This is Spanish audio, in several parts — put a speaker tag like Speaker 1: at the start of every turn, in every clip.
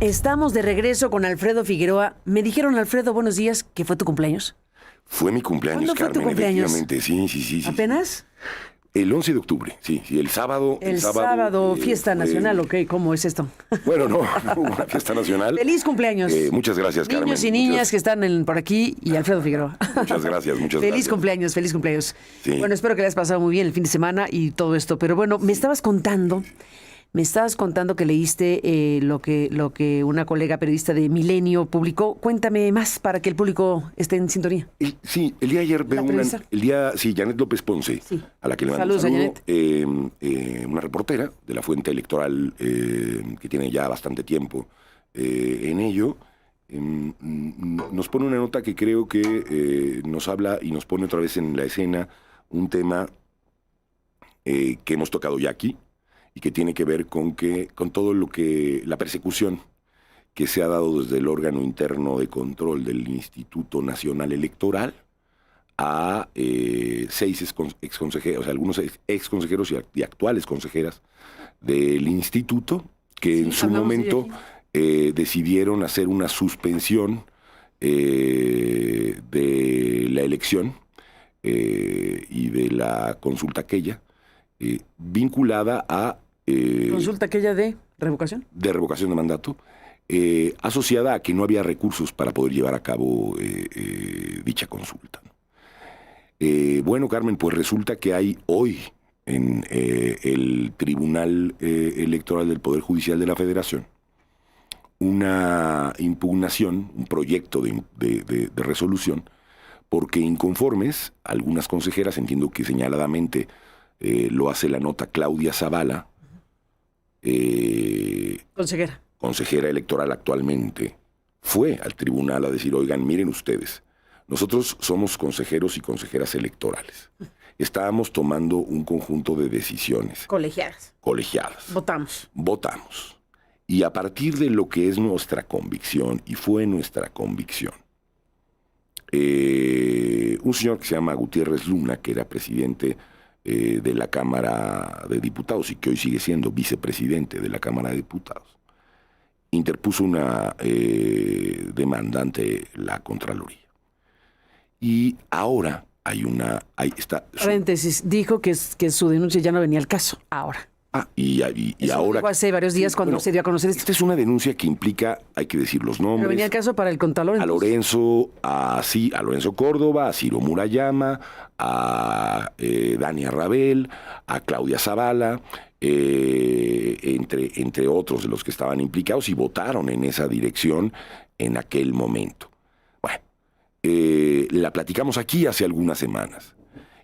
Speaker 1: Estamos de regreso con Alfredo Figueroa. Me dijeron, Alfredo, buenos días, que fue tu cumpleaños.
Speaker 2: Fue mi cumpleaños,
Speaker 1: ¿Cuándo fue tu
Speaker 2: Carmen,
Speaker 1: cumpleaños?
Speaker 2: efectivamente. Sí.
Speaker 1: ¿Apenas?
Speaker 2: El 11 de octubre, sí, el sábado.
Speaker 1: El sábado, fiesta nacional, ¿ok? ¿Cómo es esto?
Speaker 2: Bueno, no, una fiesta nacional.
Speaker 1: ¡Feliz cumpleaños!
Speaker 2: Muchas gracias, Carmen.
Speaker 1: Niños y niñas que están por aquí y Alfredo Figueroa.
Speaker 2: Muchas gracias.
Speaker 1: Feliz cumpleaños, feliz cumpleaños.
Speaker 2: Sí.
Speaker 1: Bueno, espero que le hayas pasado muy bien el fin de semana y todo esto. Pero bueno, me estabas contando que leíste lo que una colega periodista de Milenio publicó. Cuéntame más para que el público esté en sintonía.
Speaker 2: Sí, el día de ayer veo Janet López Ponce, sí, a la que le mando un saludo, una reportera de la Fuente Electoral que tiene ya bastante tiempo en ello. Nos pone una nota que creo que nos habla y nos pone otra vez en la escena un tema que hemos tocado ya aquí, y que tiene que ver con todo lo que la persecución que se ha dado desde el órgano interno de control del Instituto Nacional Electoral a 6 exconsejeros, o sea, algunos exconsejeros y actuales consejeras del instituto que en su momento decidieron hacer una suspensión de la elección y de la consulta aquella, vinculada a...
Speaker 1: ¿Consulta aquella de revocación?
Speaker 2: De revocación de mandato, asociada a que no había recursos para poder llevar a cabo dicha consulta. Bueno, Carmen, pues resulta que hay hoy en el Tribunal Electoral del Poder Judicial de la Federación una impugnación, un proyecto de resolución, porque inconformes, algunas consejeras, entiendo que señaladamente lo hace la nota Claudia Zavala, consejera electoral actualmente, fue al tribunal a decir, oigan, miren ustedes, nosotros somos consejeros y consejeras electorales. Estábamos tomando un conjunto de decisiones. Colegiadas. Votamos. Y a partir de lo que es nuestra convicción, y fue nuestra convicción, un señor que se llama Gutiérrez Luna, que era presidente de la Cámara de Diputados y que hoy sigue siendo vicepresidente de la Cámara de Diputados, interpuso una demanda ante la Contraloría. Y ahora
Speaker 1: paréntesis, dijo que su denuncia ya no venía al caso, ahora.
Speaker 2: Y ahora...
Speaker 1: Dijo hace varios días cuando se dio a conocer esto.
Speaker 2: Esta es una denuncia que implica, hay que decir los nombres...
Speaker 1: Pero venía el caso para el Contralor.
Speaker 2: A Lorenzo Córdoba, a Ciro Murayama, a Dania Rabel, a Claudia Zavala, entre otros de los que estaban implicados y votaron en esa dirección en aquel momento. Bueno, la platicamos aquí hace algunas semanas.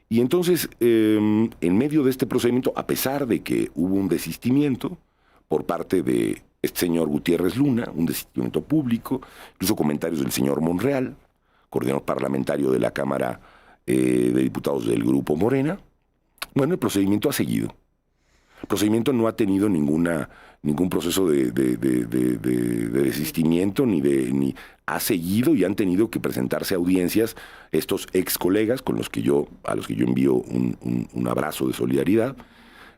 Speaker 2: Y entonces, en medio de este procedimiento, a pesar de que hubo un desistimiento por parte de este señor Gutiérrez Luna, un desistimiento público, incluso comentarios del señor Monreal, coordinador parlamentario de la Cámara de Diputados del Grupo Morena, bueno, el procedimiento ha seguido. El procedimiento no ha tenido ningún proceso de desistimiento, ni ha seguido, y han tenido que presentarse a audiencias estos ex colegas a los que yo envío un abrazo de solidaridad,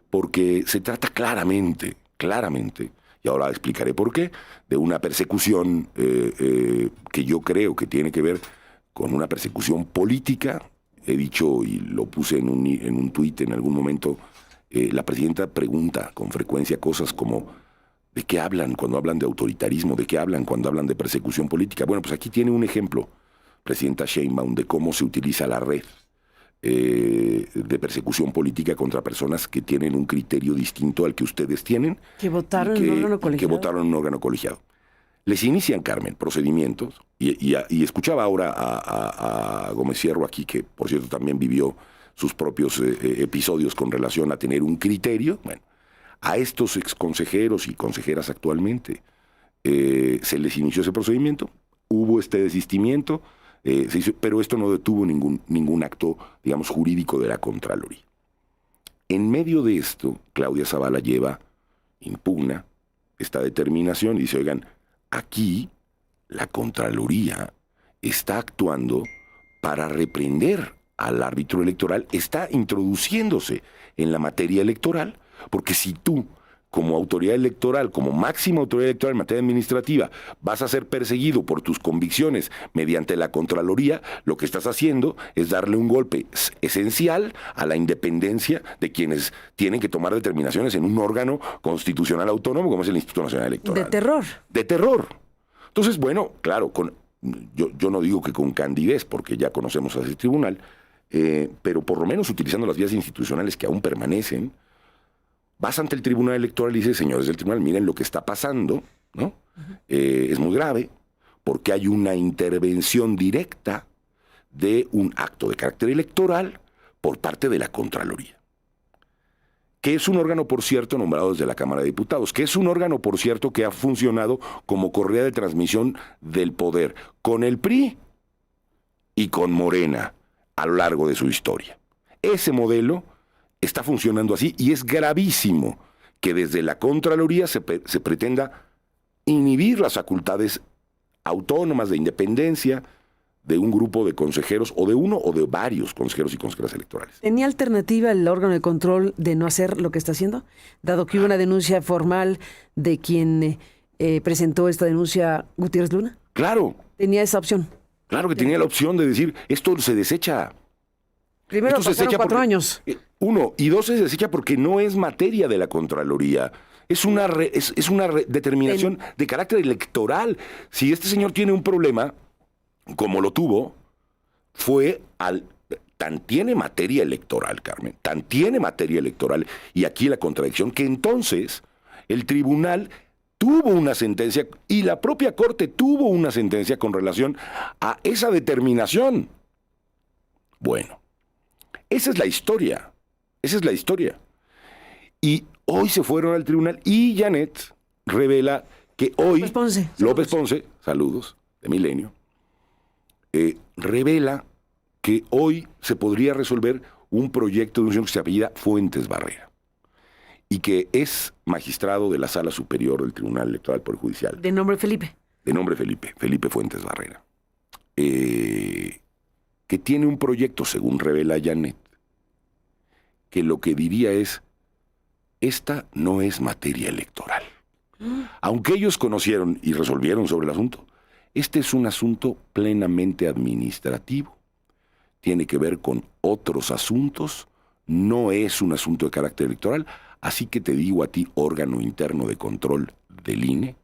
Speaker 2: porque se trata claramente, y ahora explicaré por qué, de una persecución que yo creo que tiene que ver con una persecución política. He dicho, y lo puse en un tuit en algún momento, la presidenta pregunta con frecuencia cosas como ¿de qué hablan cuando hablan de autoritarismo? ¿De qué hablan cuando hablan de persecución política? Bueno, pues aquí tiene un ejemplo, presidenta Sheinbaum, de cómo se utiliza la red de persecución política contra personas que tienen un criterio distinto al que ustedes tienen.
Speaker 1: Que votaron en un
Speaker 2: órgano colegiado. Les inician, Carmen, procedimientos, y escuchaba ahora a Gómez Fierro aquí, que por cierto también vivió sus propios episodios con relación a tener un criterio. Bueno, a estos exconsejeros y consejeras actualmente se les inició ese procedimiento, hubo este desistimiento, se hizo, pero esto no detuvo ningún acto, digamos, jurídico de la Contraloría. En medio de esto, Claudia Zavala impugna esta determinación y dice, oigan, aquí la Contraloría está actuando para reprender al árbitro electoral, está introduciéndose en la materia electoral, porque si tú como autoridad electoral, como máxima autoridad electoral en materia administrativa, vas a ser perseguido por tus convicciones mediante la Contraloría, lo que estás haciendo es darle un golpe esencial a la independencia de quienes tienen que tomar determinaciones en un órgano constitucional autónomo como es el Instituto Nacional Electoral.
Speaker 1: De terror.
Speaker 2: De terror. Entonces, bueno, claro, yo no digo que con candidez, porque ya conocemos a ese tribunal, pero por lo menos utilizando las vías institucionales que aún permanecen, vas ante el Tribunal Electoral y dices, señores del Tribunal, miren lo que está pasando, ¿no? Es muy grave, porque hay una intervención directa de un acto de carácter electoral por parte de la Contraloría, que es un órgano, por cierto, nombrado desde la Cámara de Diputados, que es un órgano, por cierto, que ha funcionado como correa de transmisión del poder con el PRI y con Morena a lo largo de su historia. Ese modelo está funcionando así y es gravísimo que desde la Contraloría se pretenda inhibir las facultades autónomas de independencia de un grupo de consejeros o de uno o de varios consejeros y consejeras electorales.
Speaker 1: ¿Tenía alternativa el órgano de control de no hacer lo que está haciendo? Dado que hubo una denuncia formal de quien presentó esta denuncia, Gutiérrez Luna.
Speaker 2: Claro.
Speaker 1: ¿Tenía esa opción?
Speaker 2: Claro que tenía la opción de decir, esto se desecha.
Speaker 1: Primero pasaron 4 años.
Speaker 2: Uno, y dos, se desecha porque no es materia de la Contraloría. Es una determinación de carácter electoral. Si este señor tiene un problema, como lo tuvo, fue tan tiene materia electoral, Carmen, tan tiene materia electoral, y aquí la contradicción, que entonces el tribunal tuvo una sentencia, y la propia Corte tuvo una sentencia con relación a esa determinación. Bueno, esa es la historia. Esa es la historia. Y hoy se fueron al tribunal y Janet revela que hoy López Ponce, saludos, de Milenio, revela que hoy se podría resolver un proyecto de un señor que se apellida Fuentes Barrera y que es magistrado de la Sala Superior del Tribunal Electoral Poder Judicial.
Speaker 1: De nombre Felipe.
Speaker 2: De nombre Felipe Fuentes Barrera. Que tiene un proyecto, según revela Janet, que lo que diría es, esta no es materia electoral. Aunque ellos conocieron y resolvieron sobre el asunto, este es un asunto plenamente administrativo. Tiene que ver con otros asuntos, no es un asunto de carácter electoral, así que te digo a ti, órgano interno de control del INE,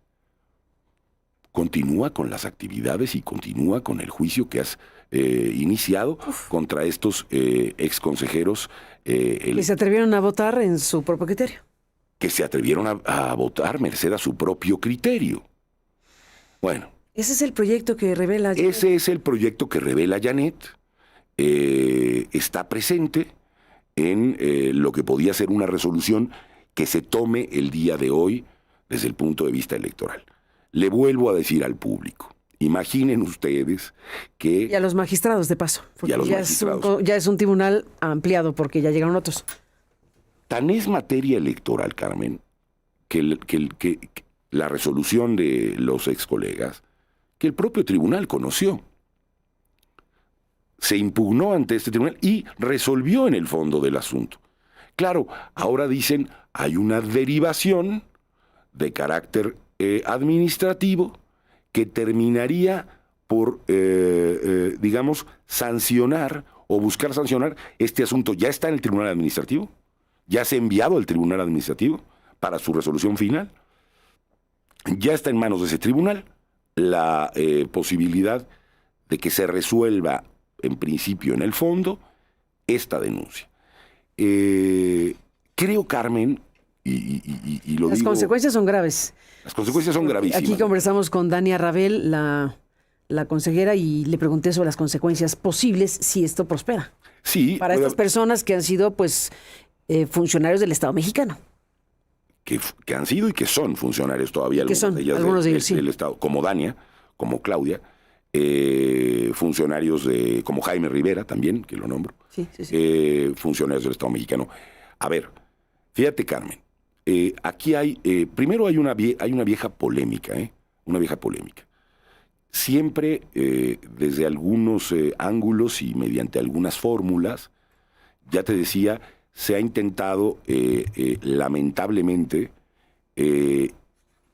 Speaker 2: continúa con las actividades y continúa con el juicio que has iniciado contra estos exconsejeros.
Speaker 1: Que se atrevieron a votar en su propio criterio.
Speaker 2: Que se atrevieron a votar merced a su propio criterio. Bueno.
Speaker 1: Ese es el proyecto que revela Janet.
Speaker 2: Ese es el proyecto que revela Janet. Está presente en lo que podía ser una resolución que se tome el día de hoy desde el punto de vista electoral. Le vuelvo a decir al público, imaginen ustedes que...
Speaker 1: Y a los magistrados, de paso. Porque ya es un tribunal ampliado porque ya llegaron otros.
Speaker 2: Tan es materia electoral, Carmen, que la resolución de los ex colegas, que el propio tribunal conoció. Se impugnó ante este tribunal y resolvió en el fondo del asunto. Claro, ahora dicen, hay una derivación de carácter administrativo que terminaría por, digamos, sancionar o buscar sancionar este asunto. Ya está en el tribunal administrativo, ya se ha enviado al tribunal administrativo para su resolución final, ya está en manos de ese tribunal la posibilidad de que se resuelva en principio en el fondo esta denuncia. Creo, Carmen, y lo digo...
Speaker 1: Las consecuencias son graves.
Speaker 2: Las consecuencias son gravísimas.
Speaker 1: Aquí conversamos con Dania Rabel, la consejera, y le pregunté sobre las consecuencias posibles si esto prospera.
Speaker 2: Sí.
Speaker 1: Para estas personas que han sido, pues, funcionarios del Estado mexicano.
Speaker 2: Que han sido y que son funcionarios todavía,
Speaker 1: algunos de ellos,
Speaker 2: del Estado, como Dania, como Claudia, funcionarios como Jaime Rivera también, que lo nombro,
Speaker 1: sí.
Speaker 2: funcionarios del Estado mexicano. A ver, fíjate, Carmen, aquí hay, primero hay una vieja polémica, una vieja polémica. Siempre, desde algunos ángulos y mediante algunas fórmulas, ya te decía, se ha intentado, lamentablemente,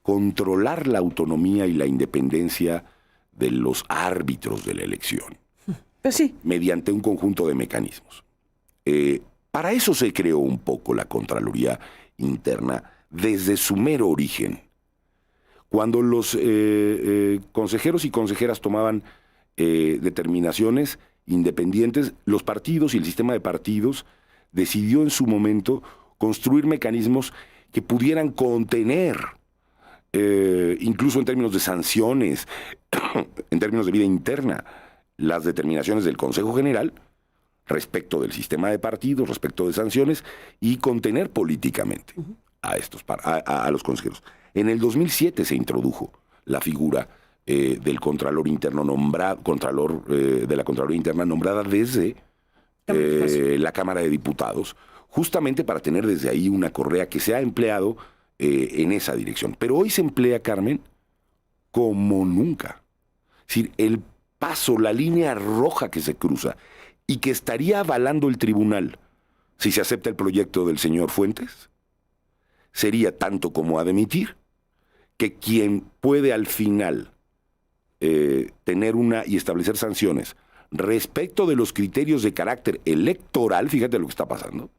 Speaker 2: controlar la autonomía y la independencia de los árbitros de la elección.
Speaker 1: Pues sí.
Speaker 2: Mediante un conjunto de mecanismos. Para eso se creó un poco la Contraloría Interna desde su mero origen. Cuando los consejeros y consejeras tomaban determinaciones independientes, los partidos y el sistema de partidos decidió en su momento construir mecanismos que pudieran contener, incluso en términos de sanciones, en términos de vida interna, las determinaciones del Consejo General respecto del sistema de partidos, respecto de sanciones, y contener políticamente a los consejeros. En el 2007 se introdujo la figura del Contralor Interno nombrado, de la Contraloría Interna nombrada desde la Cámara de Diputados, justamente para tener desde ahí una correa que se ha empleado en esa dirección. Pero hoy se emplea, Carmen, como nunca. Es decir, el paso, la línea roja que se cruza y que estaría avalando el tribunal si se acepta el proyecto del señor Fuentes, sería tanto como admitir que quien puede al final tener y establecer sanciones respecto de los criterios de carácter electoral, fíjate lo que está pasando,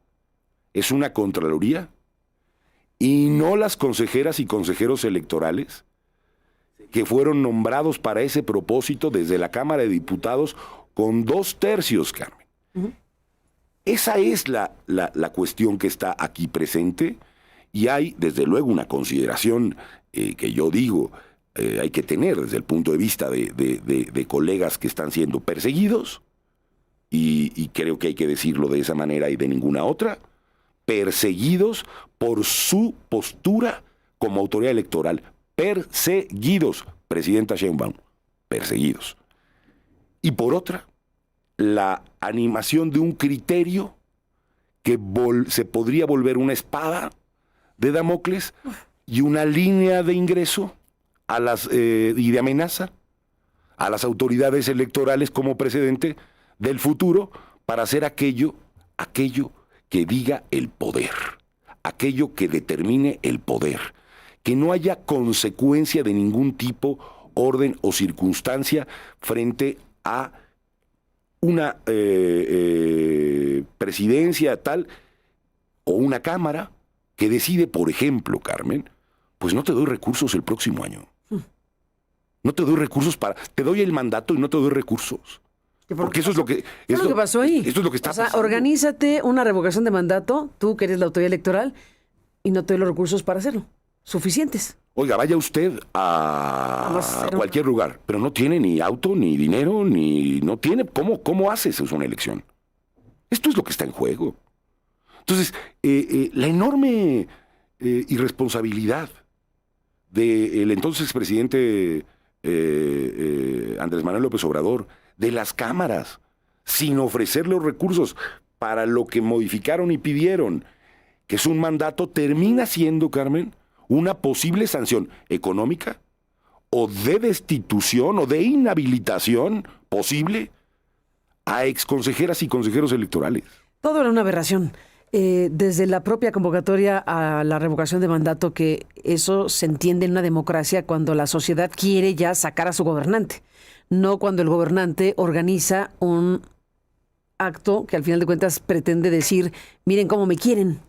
Speaker 2: es una Contraloría y no las consejeras y consejeros electorales que fueron nombrados para ese propósito desde la Cámara de Diputados con 2/3, Carmen. Esa es la cuestión que está aquí presente, y hay desde luego una consideración que yo digo hay que tener desde el punto de vista de colegas que están siendo perseguidos, y creo que hay que decirlo de esa manera y de ninguna otra, perseguidos por su postura como autoridad electoral. Perseguidos, presidenta Sheinbaum, perseguidos. Y por otra, la animación de un criterio que se podría volver una espada de Damocles y una línea de ingreso y de amenaza a las autoridades electorales como precedente del futuro para hacer aquello que diga el poder, aquello que determine el poder, que no haya consecuencia de ningún tipo, orden o circunstancia frente a una presidencia tal o una cámara que decide, por ejemplo, Carmen, pues no te doy recursos el próximo año. No te doy recursos te doy el mandato y no te doy recursos. Porque eso es lo que...
Speaker 1: ¿Qué es lo que pasó ahí?
Speaker 2: Esto es lo que está pasando.
Speaker 1: Organízate una revocación de mandato, tú que eres la autoridad electoral, y no te doy los recursos para hacerlo. Suficientes.
Speaker 2: Oiga, vaya usted a cualquier lugar, pero no tiene ni auto, ni dinero, no tiene... ¿Cómo haces una elección? Esto es lo que está en juego. Entonces, la enorme irresponsabilidad del entonces presidente Andrés Manuel López Obrador, de las cámaras, sin ofrecer los recursos para lo que modificaron y pidieron, que es un mandato, termina siendo, Carmen, una posible sanción económica o de destitución o de inhabilitación posible a exconsejeras y consejeros electorales.
Speaker 1: Todo era una aberración. Desde la propia convocatoria a la revocación de mandato, que eso se entiende en una democracia cuando la sociedad quiere ya sacar a su gobernante, no cuando el gobernante organiza un acto que al final de cuentas pretende decir, miren cómo me quieren,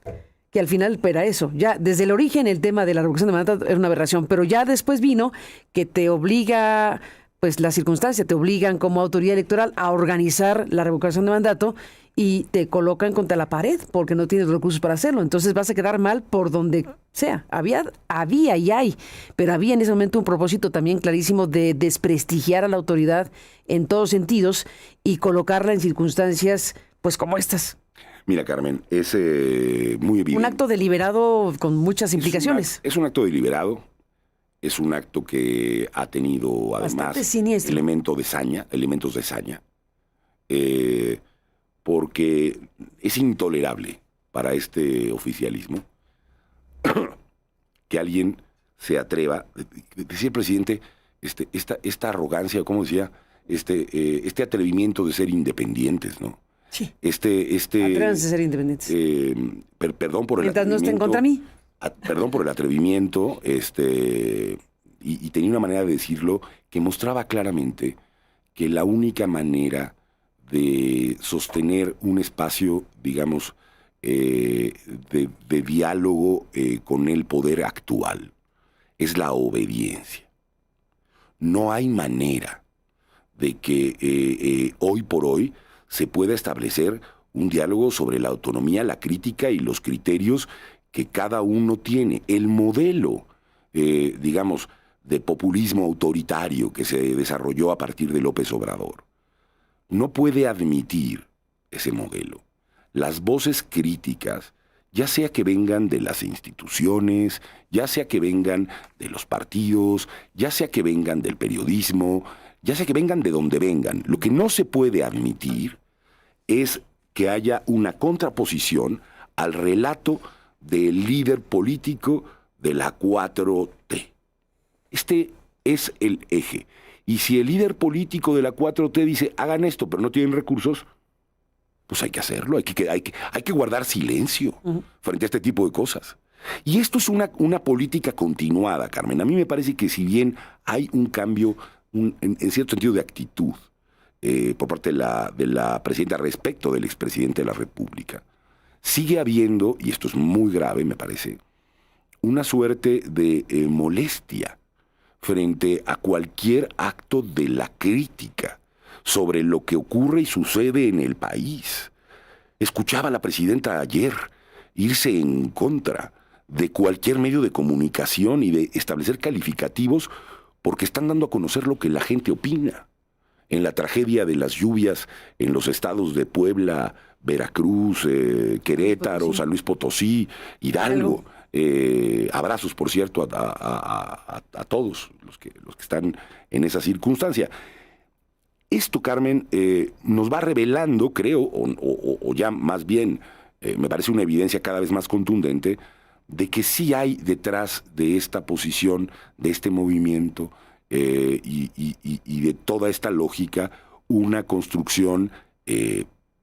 Speaker 1: que al final era eso. Ya desde el origen el tema de la revocación de mandato era una aberración, pero ya después vino que te obliga, pues las circunstancias te obligan como autoridad electoral a organizar la revocación de mandato y te colocan contra la pared porque no tienes recursos para hacerlo. Entonces vas a quedar mal por donde sea. Había y hay, pero había en ese momento un propósito también clarísimo de desprestigiar a la autoridad en todos sentidos y colocarla en circunstancias pues como estas.
Speaker 2: Mira, Carmen, es muy evidente.
Speaker 1: Un acto deliberado con muchas implicaciones.
Speaker 2: Es un acto deliberado, es un acto que ha tenido además elementos de saña. Porque es intolerable para este oficialismo que alguien se atreva, decía el presidente, esta arrogancia, ¿cómo decía? Este atrevimiento de ser independientes, ¿no?
Speaker 1: Sí. Atrévanse a ser independientes.
Speaker 2: Perdón por el
Speaker 1: mientras no estén contra mí.
Speaker 2: perdón por el atrevimiento, y tenía una manera de decirlo que mostraba claramente que la única manera de sostener un espacio, digamos, de diálogo con el poder actual es la obediencia. No hay manera de que hoy por hoy se pueda establecer un diálogo sobre la autonomía, la crítica y los criterios que cada uno tiene. El modelo, digamos, de populismo autoritario que se desarrolló a partir de López Obrador, no puede admitir ese modelo. Las voces críticas, ya sea que vengan de las instituciones, ya sea que vengan de los partidos, ya sea que vengan del periodismo, ya sea que vengan de donde vengan, lo que no se puede admitir es que haya una contraposición al relato del líder político de la 4T. Este es el eje. Y si el líder político de la 4T dice, hagan esto, pero no tienen recursos, pues hay que hacerlo, hay que guardar silencio frente a este tipo de cosas. Y esto es una política continuada, Carmen. A mí me parece que si bien hay un cambio, en cierto sentido, de actitud por parte de la presidenta respecto del expresidente de la República, sigue habiendo, y esto es muy grave, me parece, una suerte de molestia frente a cualquier acto de la crítica sobre lo que ocurre y sucede en el país. Escuchaba a la presidenta ayer irse en contra de cualquier medio de comunicación y de establecer calificativos porque están dando a conocer lo que la gente opina. En la tragedia de las lluvias en los estados de Puebla, Veracruz, Querétaro, San Luis Potosí, Hidalgo. Abrazos, por cierto, a todos los que están en esa circunstancia. Esto, Carmen, nos va revelando, creo, o ya más bien, me parece una evidencia cada vez más contundente, de que sí hay detrás de esta posición, de este movimiento y de toda esta lógica, una construcción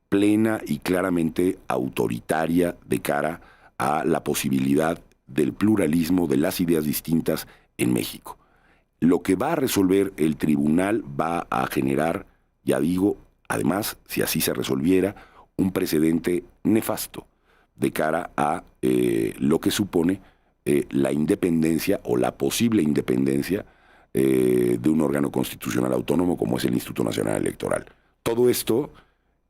Speaker 2: plena y claramente autoritaria de cara a la posibilidad del pluralismo de las ideas distintas en México. Lo que va a resolver el tribunal va a generar, ya digo, además, si así se resolviera, un precedente nefasto de cara a lo que supone la independencia o la posible independencia de un órgano constitucional autónomo como es el Instituto Nacional Electoral. Todo esto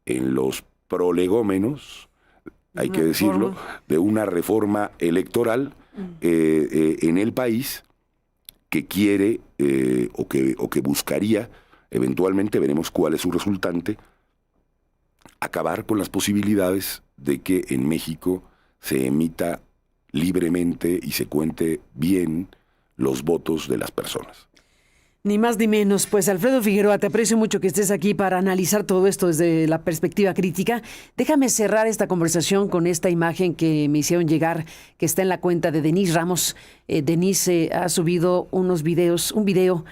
Speaker 2: en los prolegómenos, hay que decirlo, de una reforma electoral en el país que quiere o que buscaría, eventualmente veremos cuál es su resultante, acabar con las posibilidades de que en México se emita libremente y se cuente bien los votos de las personas.
Speaker 1: Ni más ni menos. Pues Alfredo Figueroa, te aprecio mucho que estés aquí para analizar todo esto desde la perspectiva crítica. Déjame cerrar esta conversación con esta imagen que me hicieron llegar, que está en la cuenta de Denise Ramos. Denise ha subido un video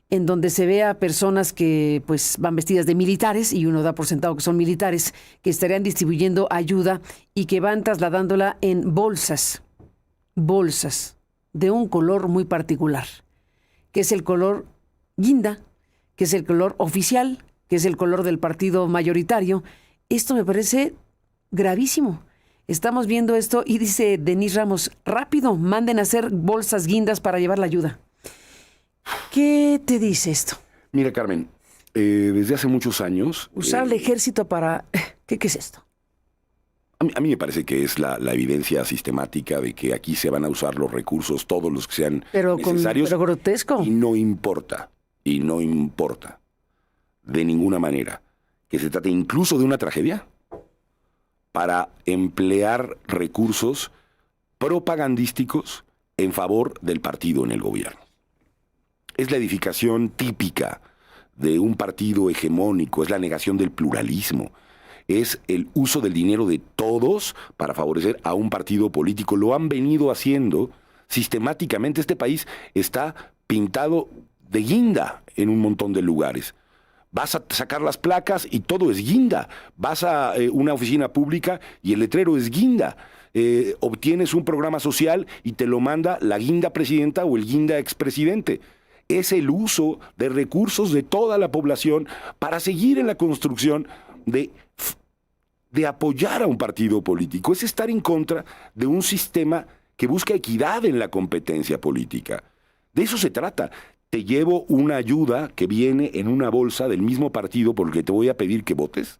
Speaker 1: en donde se ve a personas que pues van vestidas de militares, y uno da por sentado que son militares, que estarían distribuyendo ayuda y que van trasladándola en bolsas de un color muy particular, que es el color guinda, que es el color oficial, que es el color del partido mayoritario. Esto me parece gravísimo. Estamos viendo esto y dice Denise Ramos, rápido, manden a hacer bolsas guindas para llevar la ayuda. ¿Qué te dice esto?
Speaker 2: Mira, Carmen, desde hace muchos años...
Speaker 1: Usar el ejército para... ¿Qué es esto?
Speaker 2: A mí me parece que es la evidencia sistemática de que aquí se van a usar los recursos, todos los que sean necesarios.
Speaker 1: Pero grotesco.
Speaker 2: Y no importa de ninguna manera que se trate incluso de una tragedia para emplear recursos propagandísticos en favor del partido en el gobierno. Es la edificación típica de un partido hegemónico, es la negación del pluralismo, es el uso del dinero de todos para favorecer a un partido político. Lo han venido haciendo sistemáticamente. Este país está pintado de guinda en un montón de lugares. Vas a sacar las placas y todo es guinda. Vas a una oficina pública y el letrero es guinda. obtienes un programa social y te lo manda la guinda presidenta o el guinda expresidente. Es el uso de recursos de toda la población para seguir en la construcción de apoyar a un partido político. Es estar en contra de un sistema que busca equidad en la competencia política. De eso se trata. Te llevo una ayuda que viene en una bolsa del mismo partido por el que te voy a pedir que votes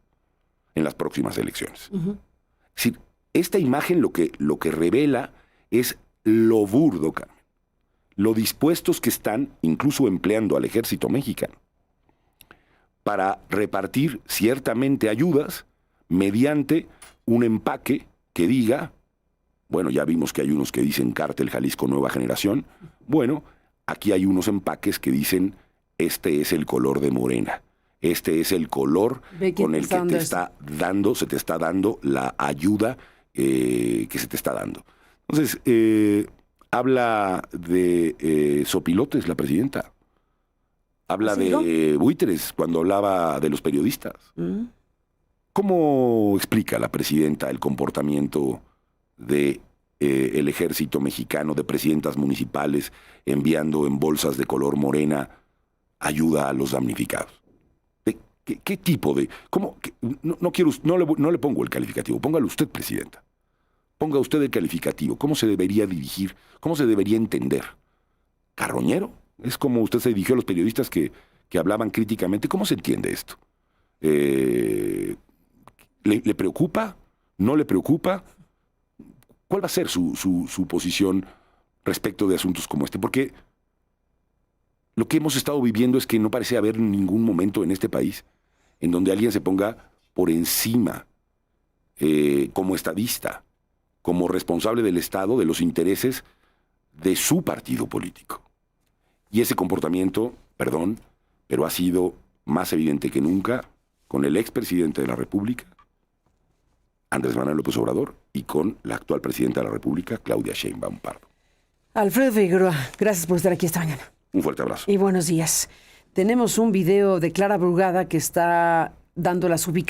Speaker 2: en las próximas elecciones. Es decir, esta imagen lo que revela es lo burdo, Carmen, lo dispuestos que están, incluso empleando al ejército mexicano, para repartir ciertamente ayudas mediante un empaque que diga, bueno, ya vimos que hay unos que dicen Cártel Jalisco Nueva Generación, bueno, aquí hay unos empaques que dicen, este es el color de Morena. Este es el color con el que te está dando, se te está dando la ayuda que se te está dando. Entonces, habla de sopilotes la presidenta. Habla de buitres cuando hablaba de los periodistas. ¿Cómo explica la presidenta el comportamiento de el ejército mexicano, de presidentas municipales enviando en bolsas de color morena ayuda a los damnificados? ¿Qué tipo de...? ¿Cómo? No le pongo el calificativo, póngalo usted, presidenta. Ponga usted el calificativo. ¿Cómo se debería dirigir? ¿Cómo se debería entender? ¿Carroñero? Es como usted se dirigió a los periodistas que hablaban críticamente. ¿Cómo se entiende esto? ¿Le preocupa? ¿No le preocupa? ¿Cuál va a ser su posición respecto de asuntos como este? Porque lo que hemos estado viviendo es que no parece haber ningún momento en este país en donde alguien se ponga por encima como estadista, como responsable del Estado, de los intereses de su partido político. Y ese comportamiento, perdón, pero ha sido más evidente que nunca con el expresidente de la República, Andrés Manuel López Obrador, y con la actual presidenta de la República, Claudia Sheinbaum Pardo.
Speaker 1: Alfredo Figueroa, gracias por estar aquí esta mañana.
Speaker 2: Un fuerte abrazo.
Speaker 1: Y buenos días. Tenemos un video de Clara Brugada que está dando las ubicaciones